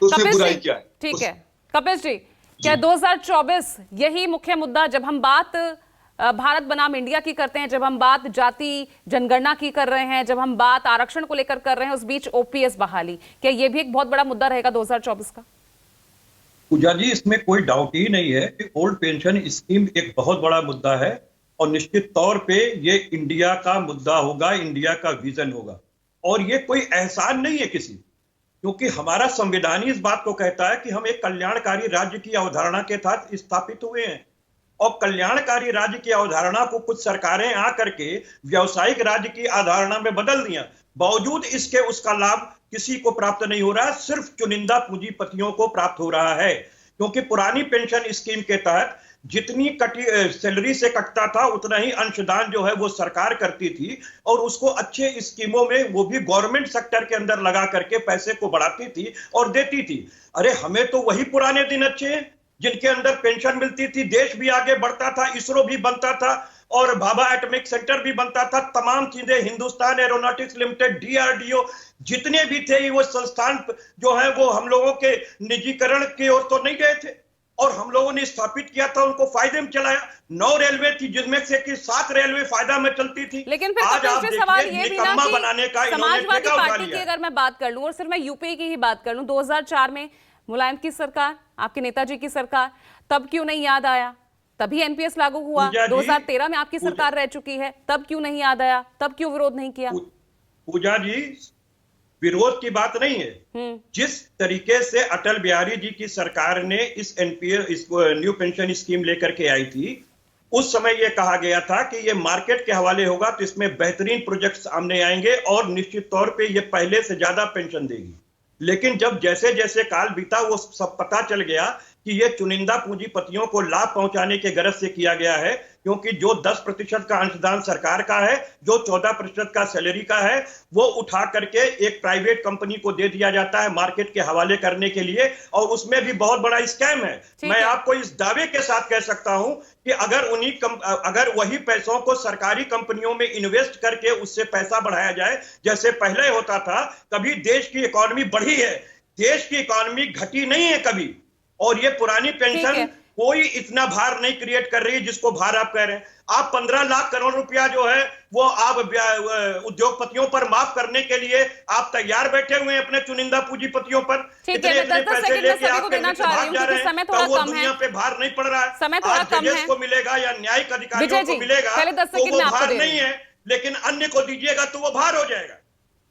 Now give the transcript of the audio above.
तो उसमें कपिल बुराई जी, क्या है? ठीक है कपिल जी, क्या 2024 यही मुख्य मुद्दा, जब हम बात भारत बनाम इंडिया की करते हैं, जब हम बात जाति जनगणना की कर रहे हैं, जब हम बात आरक्षण को लेकर कर रहे हैं, उस बीच ओपीएस बहाली, क्या यह भी एक बहुत बड़ा मुद्दा रहेगा 2024 का? पूजा जी, इसमें कोई डाउट ही नहीं है कि ओल्ड पेंशन स्कीम एक बहुत बड़ा मुद्दा है और निश्चित तौर पे ये इंडिया का मुद्दा होगा, इंडिया का विजन होगा। और ये कोई एहसान नहीं है किसी, क्योंकि हमारा संविधान ही इस बात को कहता है कि हम एक कल्याणकारी राज्य की अवधारणा के तहत स्थापित हुए हैं। और कल्याणकारी राज्य की अवधारणा को कुछ सरकारें आकर के व्यावसायिक राज्य की अवधारणा में बदल दिया। बावजूद इसके उसका लाभ किसी को प्राप्त नहीं हो रहा है, सिर्फ चुनिंदा पूंजीपतियों को प्राप्त हो रहा है। क्योंकि पुरानी पेंशन स्कीम के तहत जितनी सैलरी से कटता था उतना ही अंशदान जो है वो सरकार करती थी, और उसको अच्छे स्कीमों में वो भी गवर्नमेंट सेक्टर के अंदर लगा करके पैसे को बढ़ाती थी और देती थी। अरे हमें तो वही पुराने दिन अच्छे हैं जिनके अंदर पेंशन मिलती थी, देश भी आगे बढ़ता था, इसरो भी बनता था और भाभा एटॉमिक सेंटर भी बनता था। तमाम चीजें, हिंदुस्तान एरोनॉटिक्स लिमिटेड, डीआरडीओ, जितने भी थे वो संस्थान जो है वो हम लोगों के निजीकरण की ओर तो नहीं गए थे, और हम लोगों ने स्थापित किया था, उनको फायदे में चलाया। 9 रेलवे थी जिसमें से कि 7 रेलवे फायदा में चलती थी। लेकिन फिर आज आप सवाल ये भी ना कि बनाने का समाजवादी पार्टी की अगर मैं बात कर लूं और सिर्फ मैं यूपी की ही बात कर लूं, 2004 में मुलायम की सरकार, आपके नेताजी की सरकार, तब क्यों नहीं याद आया? तभी एनपीएस लागू हुआ। 2013 में आपकी सरकार रह चुकी है, तब क्यों नहीं याद आया? तब क्यों विरोध नहीं किया? पूजा जी, विरोध की बात नहीं है। जिस तरीके से अटल बिहारी जी की सरकार ने इस एनपीएस न्यू पेंशन स्कीम लेकर के आई थी, उस समय यह कहा गया था कि यह मार्केट के हवाले होगा, तो इसमें बेहतरीन प्रोजेक्ट सामने आएंगे और निश्चित तौर पे यह पहले से ज्यादा पेंशन देगी। लेकिन जब जैसे जैसे काल बीता वो सब पता चल गया कि ये चुनिंदा पूंजीपतियों को लाभ पहुंचाने के गरज से किया गया है, क्योंकि जो 10% का अंशदान सरकार का है, जो 14% का सैलरी का है, वो उठा करके एक प्राइवेट कंपनी को दे दिया जाता है मार्केट के हवाले करने के लिए, और उसमें भी बहुत बड़ा स्कैम है। मैं आपको इस दावे के साथ कह सकता हूं कि अगर वही पैसों को सरकारी कंपनियों में इन्वेस्ट करके उससे पैसा बढ़ाया जाए जैसे पहले होता था, कभी देश की इकोनॉमी बढ़ी है, देश की इकोनॉमी घटी नहीं है कभी। और ये पुरानी पेंशन कोई इतना भार नहीं क्रिएट कर रही है जिसको भार आप कह रहे हैं। आप 15 लाख करोड़ रुपया जो है वो आप उद्योगपतियों पर माफ करने के लिए आप तैयार बैठे हुए हैं अपने चुनिंदा पूंजीपतियों पर। इतने पैसे लेके आप भाग जा रहे हैं, तो वो दुनिया पे भार नहीं पड़ रहा है। समय थोड़ा कम है। को मिलेगा या न्यायिक अधिकारियों को मिलेगा तो वो भार नहीं है, लेकिन अन्य को दीजिएगा तो वो भार हो जाएगा।